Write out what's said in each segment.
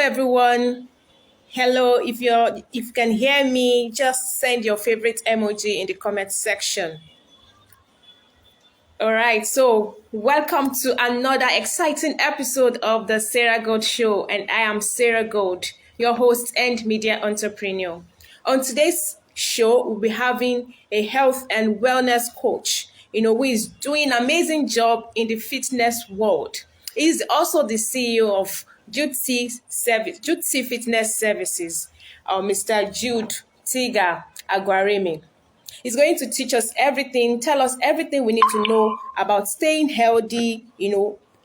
everyone. Hello. If you can hear me, just send your favorite emoji in the comment section. All right. So, welcome to another exciting episode of the SarahGold Show, and I am Sarah Gold, your host and media entrepreneur. On today's show, we'll be having a health and wellness coach, who is doing an amazing job in the fitness world. He's also the CEO of Judeteefitness Services, Mr. Jude Tega. He's going to teach us everything, tell us everything we need to know about staying healthy,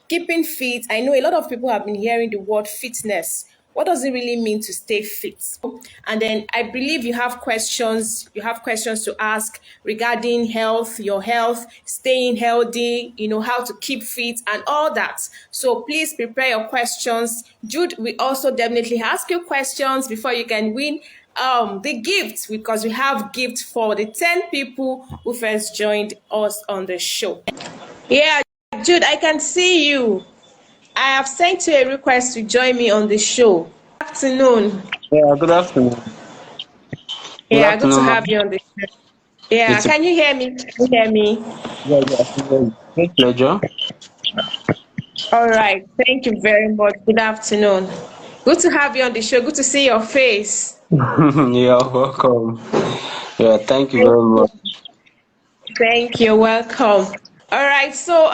keeping fit. I know a lot of people have been hearing the word fitness. What does it really mean to stay fit? And then I believe you have questions. You have questions to ask regarding health, your health, staying healthy, how to keep fit and all that. So please prepare your questions. Jude will also definitely ask you questions before you can win the gift, because we have gift for the 10 people who first joined us on the show. Yeah, Jude, I can see you. I have sent you a request to join me on the show. Good afternoon. Yeah, good afternoon. Yeah, good to have you on the show. Yeah, can you hear me? Can you hear me? Yeah. Great pleasure. All right. Thank you very much. Good afternoon. Good to have you on the show. Good to see your face. Yeah, welcome. Yeah, thank you very much. Thank you. Welcome. All right. So,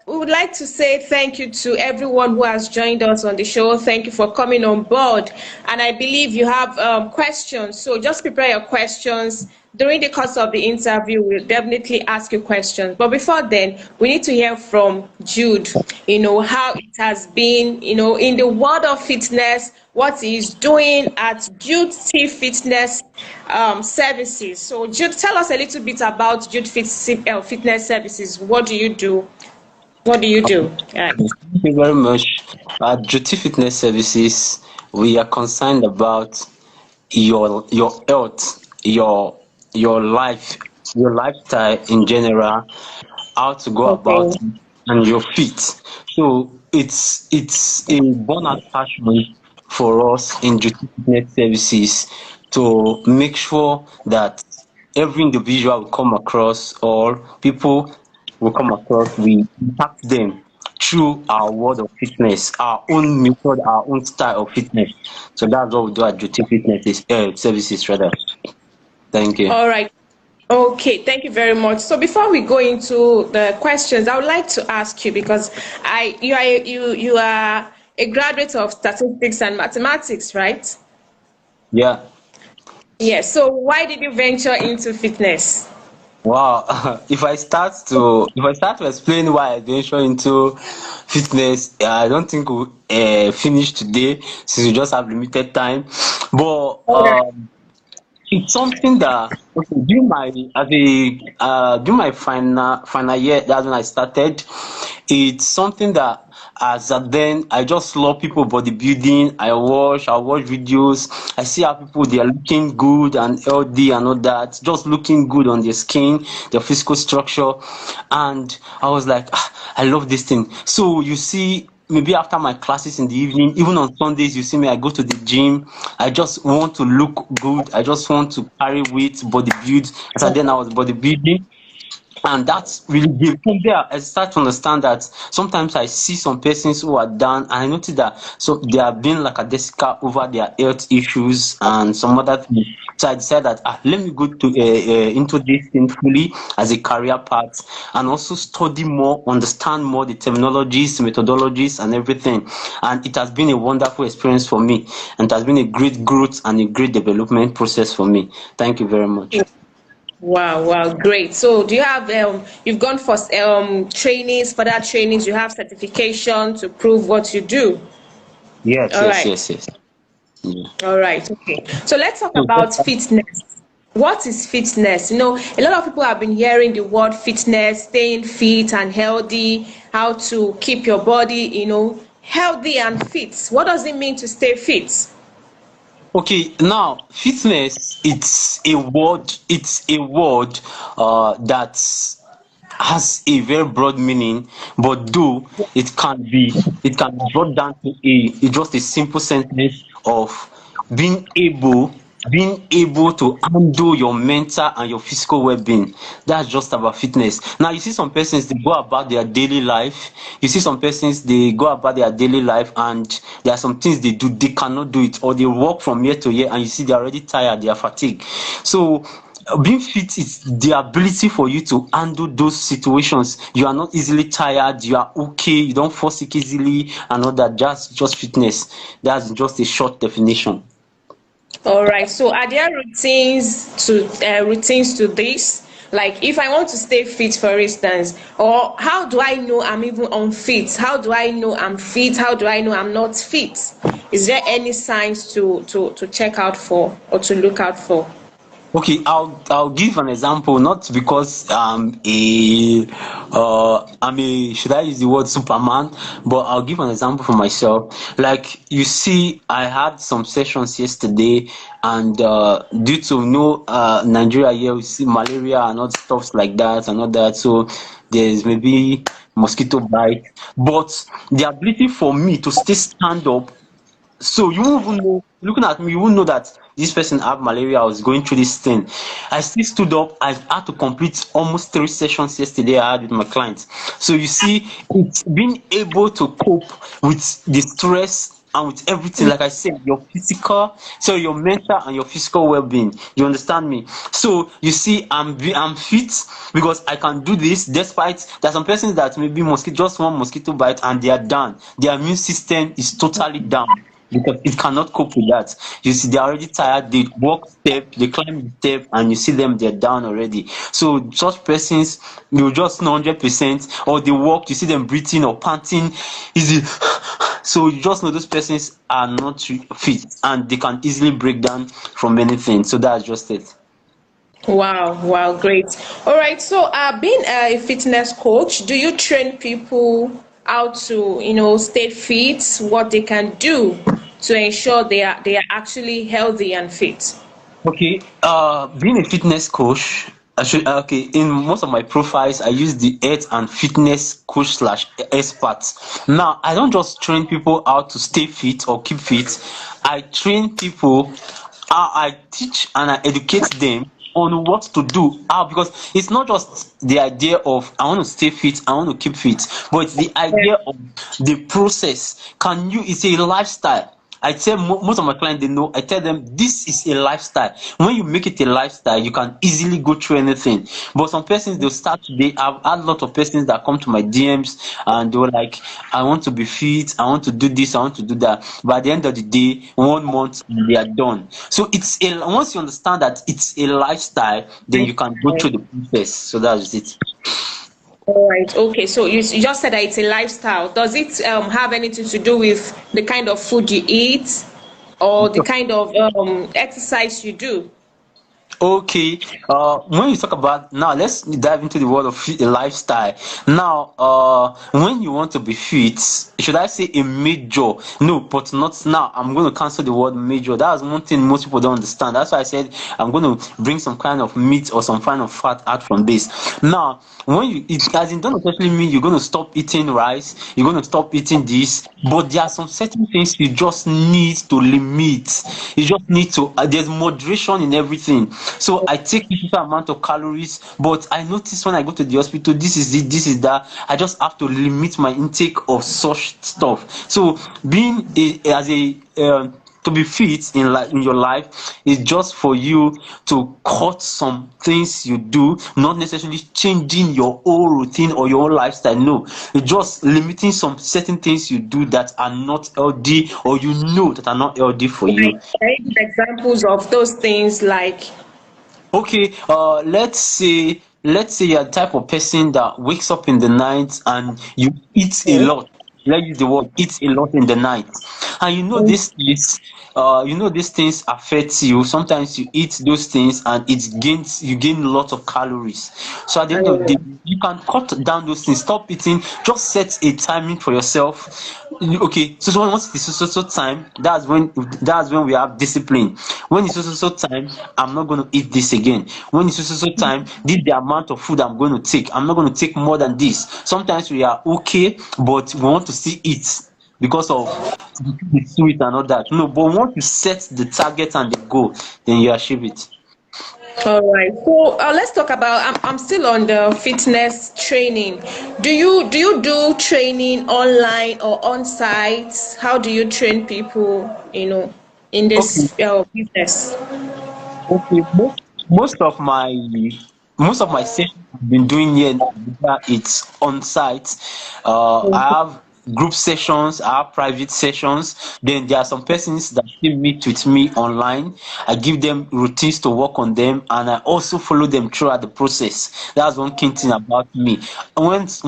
we would like to say thank you to everyone who has joined us on the show. Thank you for coming on board. And I believe you have questions. So just prepare your questions. During the course of the interview, we'll definitely ask you questions. But before then, we need to hear from Jude, how it has been, in the world of fitness, what he's doing at Judeteefitnes Services. So Jude, tell us a little bit about Judeteefitnes Services. What do you do? What do you do? Thank you very much. At Judeteefitnes Services, we are concerned about your health, your life, your lifestyle in general, how to go Okay. about it, and your fit. So it's a burnout passion for us in Judeteefitnes Services to make sure that every individual will come across, or people will come across, we impact them through our world of fitness, our own method, our own style of fitness. So that's what we do at Services rather. Thank you. All right. Okay, thank you very much. So before we go into the questions, I would like to ask you, because you are a graduate of statistics and mathematics, right? Yeah. Yes. So why did you venture into fitness? Wow. If I start to explain why I venture into fitness, I don't think we'll finish today since we just have limited time. But All right. it's something that, okay, during my final year, that's when I started. It's something that, as at then, I just love people bodybuilding. I watch videos. I see how people, they are looking good and healthy and all that, just looking good on their skin, their physical structure, and I was like, I love this thing. So you see, maybe after my classes in the evening, even on Sundays, you see me, I go to the gym. I just want to look good. I just want to carry weight, bodybuild. As at then, I was bodybuilding. And that's really deep. From there, I start to understand that sometimes I see some persons who are down, and I notice that so they are being like a Jessica over their health issues and some other things. So I decided that let me go to into this thing fully as a career path, and also study more, understand more the terminologies, methodologies, and everything. And it has been a wonderful experience for me, and it has been a great growth and a great development process for me. Thank you very much. Wow, great. So do you have you've gone for trainings, further trainings, you have certification to prove what you do. Yes, All yes, right. yes, yes. Yeah. All right, okay. So let's talk So about fitness. What is fitness? A lot of people have been hearing the word fitness, staying fit and healthy, how to keep your body, healthy and fit. What does it mean to stay fit? okay, now fitness, it's a word, that has a very broad meaning, but though it can be brought down to just a simple sentence of being able to handle your mental and your physical well-being. That's just about fitness. Now you see some persons, they go about their daily life. You see some persons, they go about their daily life, and there are some things they do, they cannot do it, or they walk from year to year, and you see they're already tired, they are fatigued. So being fit is the ability for you to handle those situations. You are not easily tired, you are okay, you don't fall sick easily, and all that. Just fitness. That's just a short definition. All right. So are there routines to this? Like if I want to stay fit, for instance, or how do I know I'm even unfit? How do I know I'm fit? How do I know I'm not fit? Is there any signs to check out for or to look out for? Okay, I'll give an example, not because I'm a, should I use the word Superman, but I'll give an example for myself. Like you see, I had some sessions yesterday, and due to no Nigeria here, we see malaria and all stuff like that and all that. So there's maybe mosquito bite, but the ability for me to stay stand up, so you won't even know, looking at me, you won't know that this person had malaria. I was going through this thing. I still stood up. I had to complete almost 3 sessions yesterday I had with my clients. So you see, it's being able to cope with the stress and with everything, like I said, your physical, so your mental and your physical well-being. You understand me? So you see, I'm fit because I can do this despite there's some persons that maybe mosquito, just one mosquito bite and they are done. Their immune system is totally down because it cannot cope with that. You see, they're already tired, they walk step, they climb the step, and you see them, they're down already. So such persons, you just know 100%, or they walk, you see them breathing or panting easy. So you just know those persons are not fit, and they can easily break down from anything. So that's just it. Wow, wow, great. All right. So, being a fitness coach, do you train people how to, stay fit, what they can do to ensure they are actually healthy and fit? Okay, being a fitness coach, okay, in most of my profiles, I use the health and fitness coach slash expert. Now, I don't just train people how to stay fit or keep fit. I train people, I teach and I educate them on what to do. How, because it's not just the idea of I want to stay fit, I want to keep fit, but it's the idea of the process. It's a lifestyle. I tell most of my clients, they know, I tell them this is a lifestyle. When you make it a lifestyle, you can easily go through anything. But some persons, they'll start today. I've had a lot of persons that come to my DMs and they were like, I want to be fit, I want to do this, I want to do that. But at the end of the day, 1 month, they are done. So once you understand that it's a lifestyle, then you can go through the process. So that's it. All right. Okay. So you just said that it's a lifestyle. Does it have anything to do with the kind of food you eat or the kind of exercise you do? Okay, when you talk about now, let's dive into the world of fit, lifestyle. Now, when you want to be fit, should I say a major? No, but not now. I'm going to cancel the word major. That's one thing most people don't understand. That's why I said I'm going to bring some kind of meat or some kind of fat out from this. Now, when it doesn't necessarily mean you're going to stop eating rice, you're going to stop eating this, but there are some certain things you just need to limit. You just need to, there's moderation in everything. So I take a certain amount of calories, but I notice when I go to the hospital, this is it, this is that. I just have to limit my intake of such stuff. So being to be fit in your life is just for you to cut some things you do, not necessarily changing your whole routine or your whole lifestyle. No, it's just limiting some certain things you do that are not healthy, or that are not healthy for you. Like, can you give examples of those things like? Okay, let's say you're the type of person that wakes up in the night and you eat a lot. Let's use the word eat a lot in the night. And these things affect you. Sometimes you eat those things and you gain a lot of calories. So at the end of the day, you can cut down those things, stop eating, just set a timing for yourself. okay, so once it's so time, that's when we have discipline. When it's so time, I'm not going to eat this again. When it's so time, this is the amount of food I'm going to take. I'm not going to take more than this. Sometimes we are okay, but we want to still eat because of the sweet and all that. No, but once you set the target and the goal, then you achieve it. All right. So let's talk about. I'm still on the fitness training. Do you do training online or on site? How do you train people? In Okay, this business. okay. Most of my sessions I've been doing here in Abuja, it's on site. I have group sessions, I have private sessions. Then there are some persons that still meet with me online. I give them routines to work on them, and I also follow them throughout the process. That's one key thing about me. Once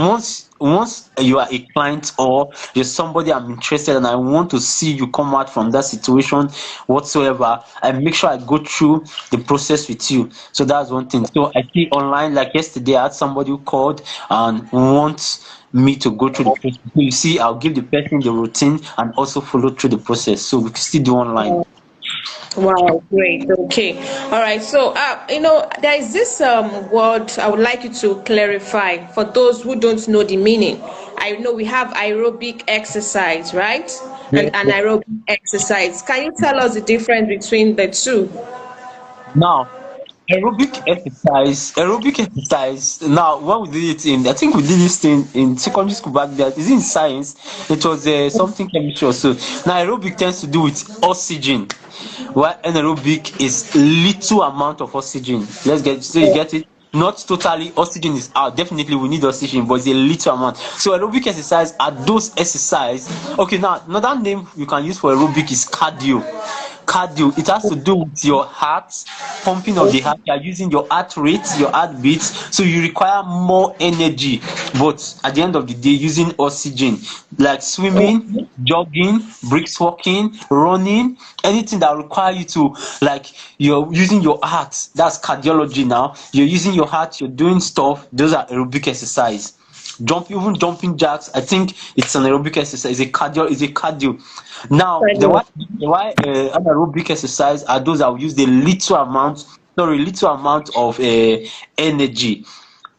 you are a client or you're somebody I'm interested and I want to see you come out from that situation whatsoever, I make sure I go through the process with you. So that's one thing. So I see online, like yesterday, I had somebody who called and wants me to go through the process. So you see, I'll give the person the routine and also follow through the process. So we can still do online. Wow, great. Okay. All right. So, there is this word I would like you to clarify for those who don't know the meaning. I know we have aerobic exercise, right? And Yeah. anaerobic exercise. Can you tell us the difference between the two? Now, aerobic exercise. Now, when we did it in, I think we did this thing in secondary school back then. Is in science? It was something chemistry also. Now, aerobic tends to do with oxygen, while anaerobic is little amount of oxygen. So you get it. Not totally oxygen is out. Definitely we need oxygen, but it's a little amount. So aerobic exercise are those exercise. Okay, now another name you can use for aerobic is cardio. Cardio, it has to do with your heart, pumping of the heart. You are using your heart rate, your heartbeat, so you require more energy, but at the end of the day using oxygen, like swimming, jogging, brisk walking, running, anything that require you to, like, you're using your heart. That's cardiology. Now you're using your heart, you're doing stuff. Those are aerobic exercise. Even jumping jacks, I think it's an aerobic exercise. It's a cardio. Now the why anaerobic exercise are those that will use the little amount of energy.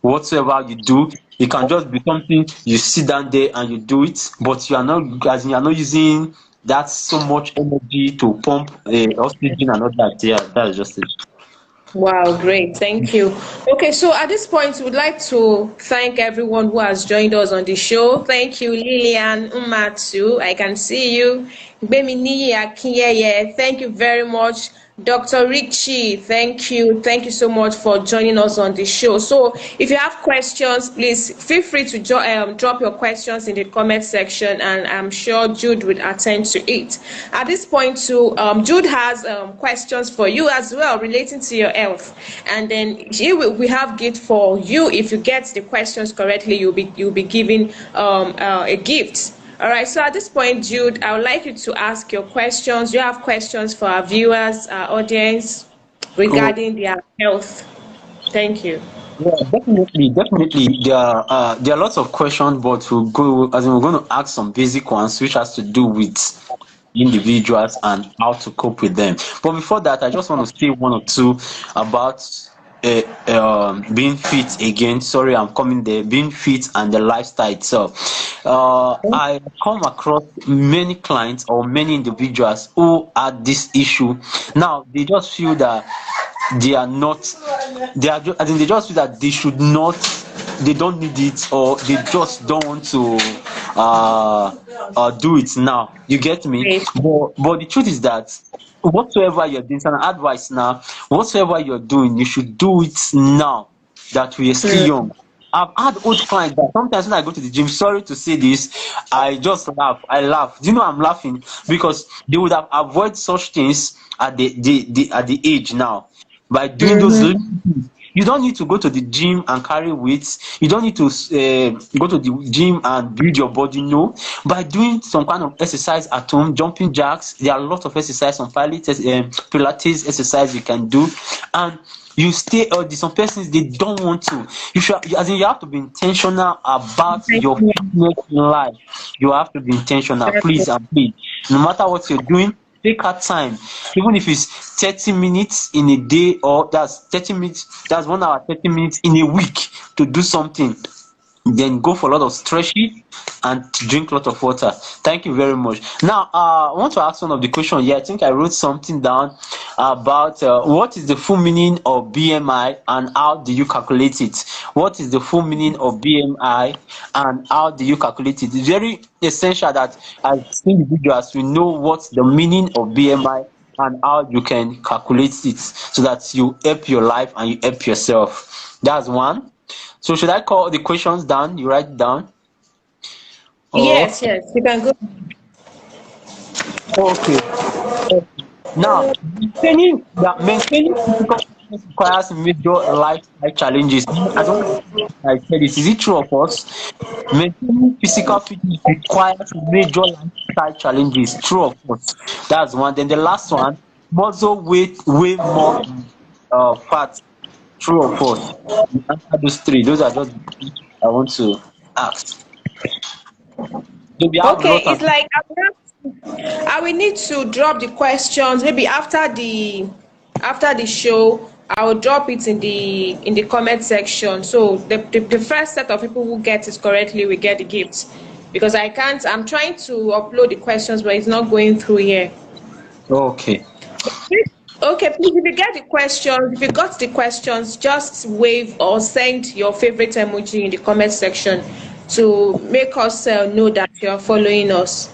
Whatsoever you do, it can just be something you sit down there and you do it, but you are not using that so much energy to pump oxygen and all that. Yeah, that's just it. Wow, great. Thank you. Okay, so at this point, we would like to thank everyone who has joined us on the show. Thank you, Lillian Umatu. I can see you. Gbeminiyi Akinyeye. Thank you very much. Dr. Richie, thank you. Thank you so much for joining us on the show. So, if you have questions, please feel free to drop your questions in the comment section, and I'm sure Jude will attend to it. At this point, too, Jude has questions for you as well relating to your health, and then we have gift for you. If you get the questions correctly, you'll be given a gift. All right, so at this point, Jude, I would like you to ask your questions. You have questions for our viewers, our audience, Cool. regarding their health. Thank you. Yeah, definitely. There are lots of questions, but we're going to ask some basic ones, which has to do with individuals and how to cope with them. But before that, I just want to say one or two about being fit again. Sorry, I'm coming there. Being fit and the lifestyle itself. I come across many clients or many individuals who had this issue. Now they just feel that they are not they are just, I think they just feel that they don't need it, or they just don't want to do it now. You get me? Great. But the truth is that whatsoever you're doing, it's an advice now. Whatsoever you're doing, you should do it now that we are still young. I've had old clients that sometimes when I go to the gym, sorry to say this, I just laugh. I laugh. Do you know I'm laughing? Because they would have avoided such things at the age now by doing those little things. You don't need to go to the gym and carry weights. You don't need to go to the gym and build your body. No, by doing some kind of exercise at home, jumping jacks, there are a lot of exercise on Pilates exercise you can do, and you stay healthy. Some persons, they don't want to. You should, as in, you have to be intentional about your fitness in life. You have to be intentional, please and please. No matter what you're doing, take out time, even if it's 30 minutes in a day, or that's 30 minutes, that's 1 hour 30 minutes in a week to do something. Then go for a lot of stretching and drink a lot of water. Thank you very much. Now, I want to ask one of the questions here. I think I wrote something down about what is the full meaning of BMI and how do you calculate it? What is the full meaning of BMI and how do you calculate it? It's very essential that as individuals we know what the meaning of BMI and how you can calculate it, so that you help your life and you help yourself. That's one. So should I call the questions down? You write it down? Yes, yes, you can go. Okay. Now, maintaining physical fitness requires major lifestyle challenges. I don't know if I said this. Is it true of us? Maintaining physical fitness requires major lifestyle challenges. True of us. That's one. Then the last one, muscle weight way more fat. True or false? You answer those three. Those are just the things I want to ask. So we have Okay, lot it's of like I will need to drop the questions maybe after the show. I will drop it in the comment section. So the first set of people who get it correctly will get the gift. Because I can't, I'm trying to upload the questions, but it's not going through here. okay. Okay, please, if you get the questions, if you got the questions, just wave or send your favorite emoji in the comment section to make us know that you're following us.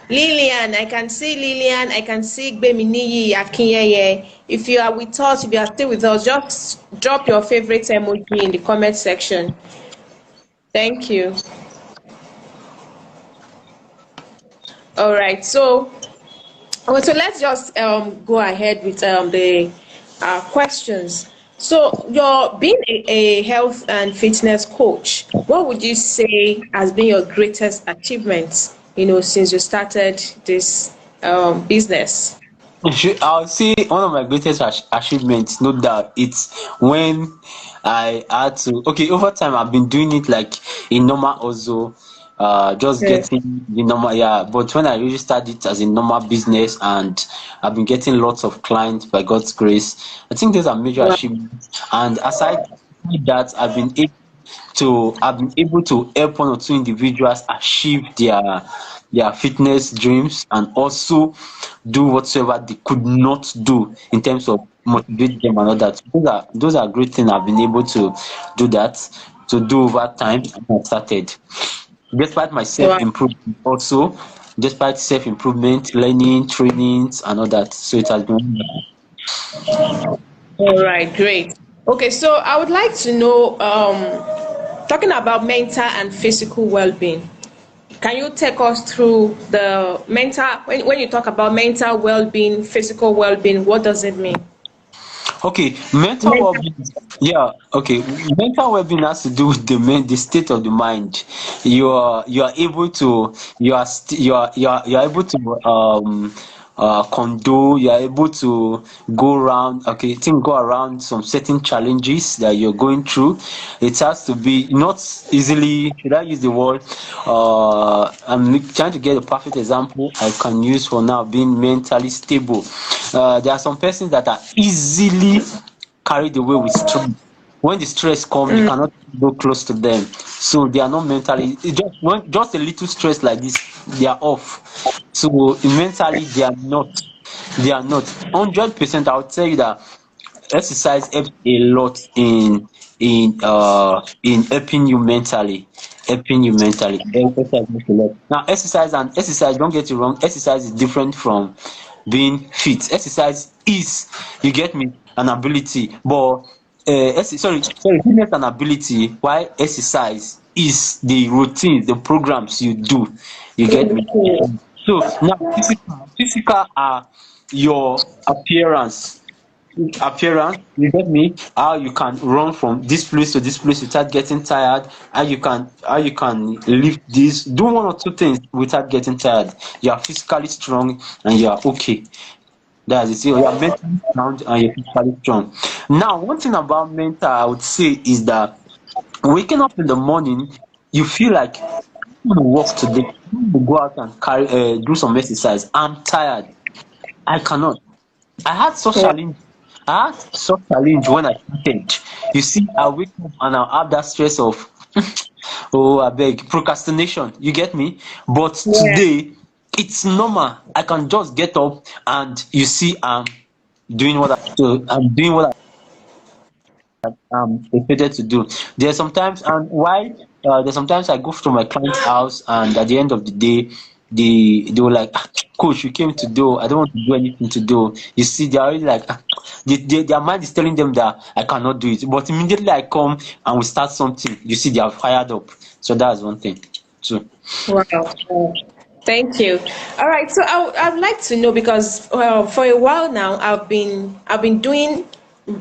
Lillian, I can see Lillian, I can see Gbeminiyi Akinyeye. If you are with us, if you are still with us, just drop your favorite emoji in the comment section. Thank you. All right, so let's just go ahead with the questions. So, you're being a health and fitness coach. What would you say has been your greatest achievement, since you started this business? I'll say one of my greatest achievements, no doubt, it's when I had to. Okay, over time I've been doing it like in normal also, just Okay. getting the normal, yeah. But when I really started it as a normal business, and I've been getting lots of clients by God's grace, I think those are major Wow. achievements. And aside that, I've been able to help one or two individuals achieve their fitness dreams, and also do whatsoever they could not do in terms of motivate them and all that. Those are great things I've been able to do that to do over time and I started. Despite my self Wow. improvement also, despite self improvement, learning, trainings and all that. So it has been. All right, great. Okay, so I would like to know, talking about mental and physical well-being. Can you take us through the mental, when you talk about mental well-being, physical well-being, what does it mean? Okay, mental Mental. well-being. Yeah, okay. Mental well-being has to do with the state of the mind. You are able to you are able to condo. You are able to go around. Okay, go around some certain challenges that you're going through. It has to be not easily. Should I use the word? I'm trying to get a perfect example I can use for now. Being mentally stable. There are some persons that are easily carried away with stress. When the stress comes, you Mm. cannot go close to them. So they are not mentally, just a little stress like this, they are off. So mentally they are not. They are not. 100%, I would tell you that exercise helps a lot in helping you mentally. Helping you mentally. Exercise helps a lot. Now exercise, don't get it wrong, exercise is different from being fit. Exercise is, you get me, an ability, but sorry, fitness an ability, while exercise is the routines, the programs you do. You get me? So now physical are your appearance. appearance, you get me, how you can run from this place to this place without getting tired, how you can lift this, do one or two things without getting tired. You are physically strong and you are okay. That's it. So you are mentally sound and you're physically strong. Now, one thing about mental I would say is that waking up in the morning, you feel like I'm gonna work today, I'm gonna go out and do some exercise. I'm tired. I cannot. I had such Yeah. challenge. I had such challenge when I started. You see, I wake up and I have that stress of oh, I beg, procrastination. You get me? But Yeah. today, it's normal. I can just get up and you see, I'm doing what I'm expected to do. There's sometimes, and why? There's sometimes I go to my client's house, and at the end of the day, they were like, "Ah, Coach, you came to do. I don't want to do anything to do." You see, they're already like, their mind is telling them that I cannot do it. But immediately I come and we start something, you see, they are fired up. So that's one thing. Too. Wow. Thank you. All right. So I'd like to know because for a while now I've been doing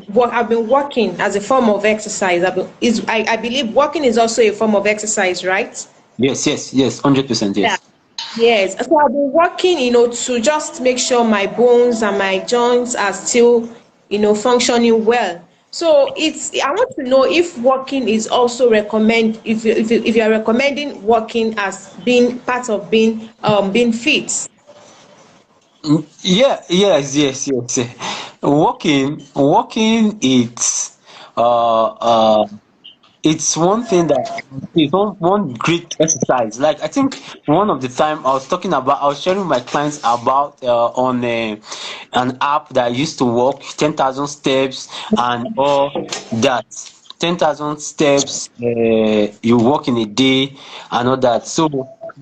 what I've been working as a form of exercise. I believe walking is also a form of exercise, right? Yes, yes, yes, 100%, Yeah. yes. Yes. So I've been working, to just make sure my bones and my joints are still, functioning well. So I want to know if walking is also if you're recommending walking as being part of being fit. Yeah, yes, yes, yes. Walking, uh, uh, it's one thing that it's one great exercise. Like I think one of the time I was sharing with my clients about on an app that I used to walk 10,000 steps and all that. 10,000 steps you walk in a day and all that. So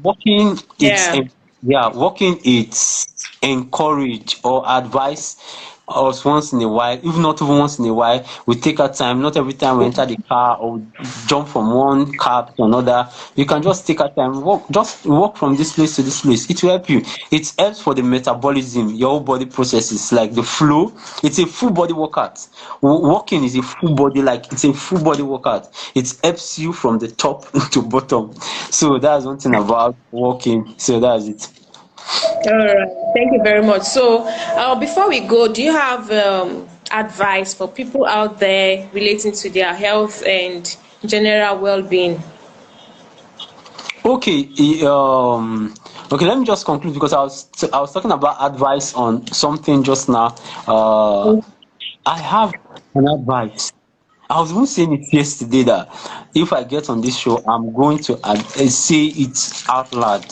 walking, Yeah. yeah, walking it's encouraged or advised us once in a while, if not even once in a while, we take our time. Not every time we enter the car or we jump from one car to another. You can just take our time, walk from this place to this place. It will help you. It helps for the metabolism, your whole body processes, like the flow. It's a full body workout. Walking is a full body, like it's a full body workout. It helps you from the top to bottom. So that's one thing about walking. So that's it. All right. Thank you very much. So, before we go, do you have advice for people out there relating to their health and general well-being? Okay, okay, let me just conclude because I was talking about advice on something just now. I have an advice. I was even saying it yesterday that if I get on this show, I'm going to say it out loud.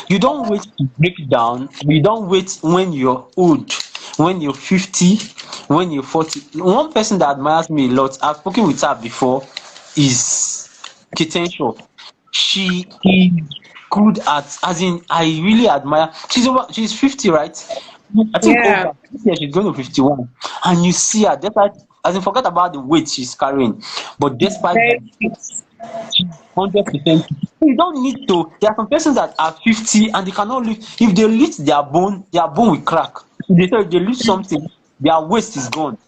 You don't wait to break down. You don't wait when you're old, when you're 50, when you're 40. One person that admires me a lot, I've spoken with her before, is Kitenshaw. She is good at, as in, I really admire. She's 50, right? I think Yeah. over this year she's going to 51. And you see her, despite, as in, forget about the weight she's carrying, but despite Very that, fit. 100%. You don't need to. There are some persons that are 50 and they cannot lift. If they lift their bone will crack. If they lift something, their waist is gone.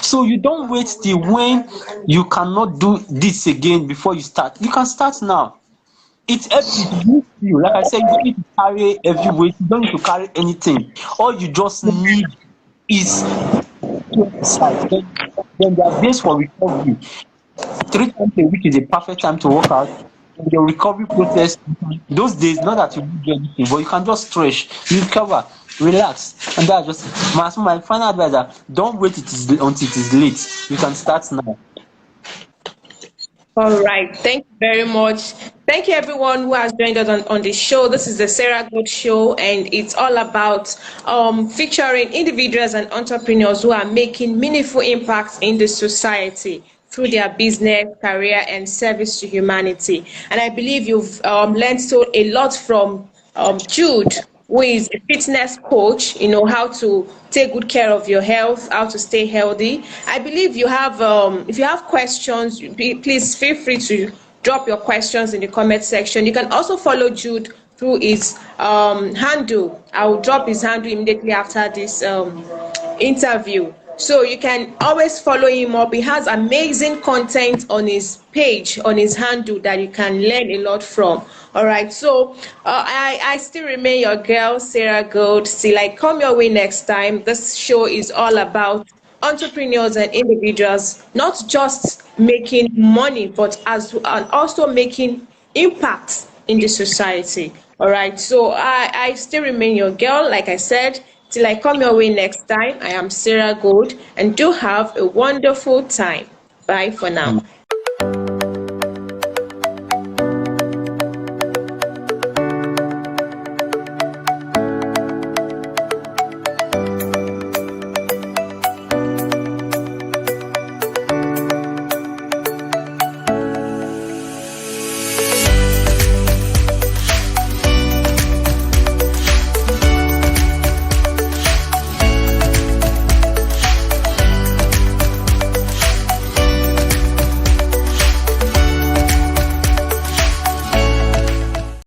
So you don't wait till when you cannot do this again before you start. You can start now. It helps you, it boosts you. Like I said, you don't need to carry heavy weight, you don't need to carry anything. All you just need is to exercise. Then there are days for recovery. 3 times a week is a perfect time to work out. In the recovery process, those days, not that you won't do anything, but you can just stretch, you recover, relax, and that's just my final advice. That don't wait until it is late. You can start now. All right. Thank you very much. Thank you, everyone who has joined us on the show. This is the Sarah Gold Show, and it's all about featuring individuals and entrepreneurs who are making meaningful impacts in the society through their business, career, and service to humanity. And I believe you've learned so a lot from Jude, who is a fitness coach, how to take good care of your health, how to stay healthy. I believe if you have questions, please feel free to drop your questions in the comment section. You can also follow Jude through his handle. I will drop his handle immediately after this interview. So you can always follow him up. He has amazing content on his page, on his handle, that you can learn a lot from. All right. So I still remain your girl, Sarah Gold. Till I come your way next time. This show is all about entrepreneurs and individuals not just making money, but as and also making impact in the society. All right. So I still remain your girl, like I said. Till I come your way next time, I am Sarah Gold, and do have a wonderful time. Bye for now.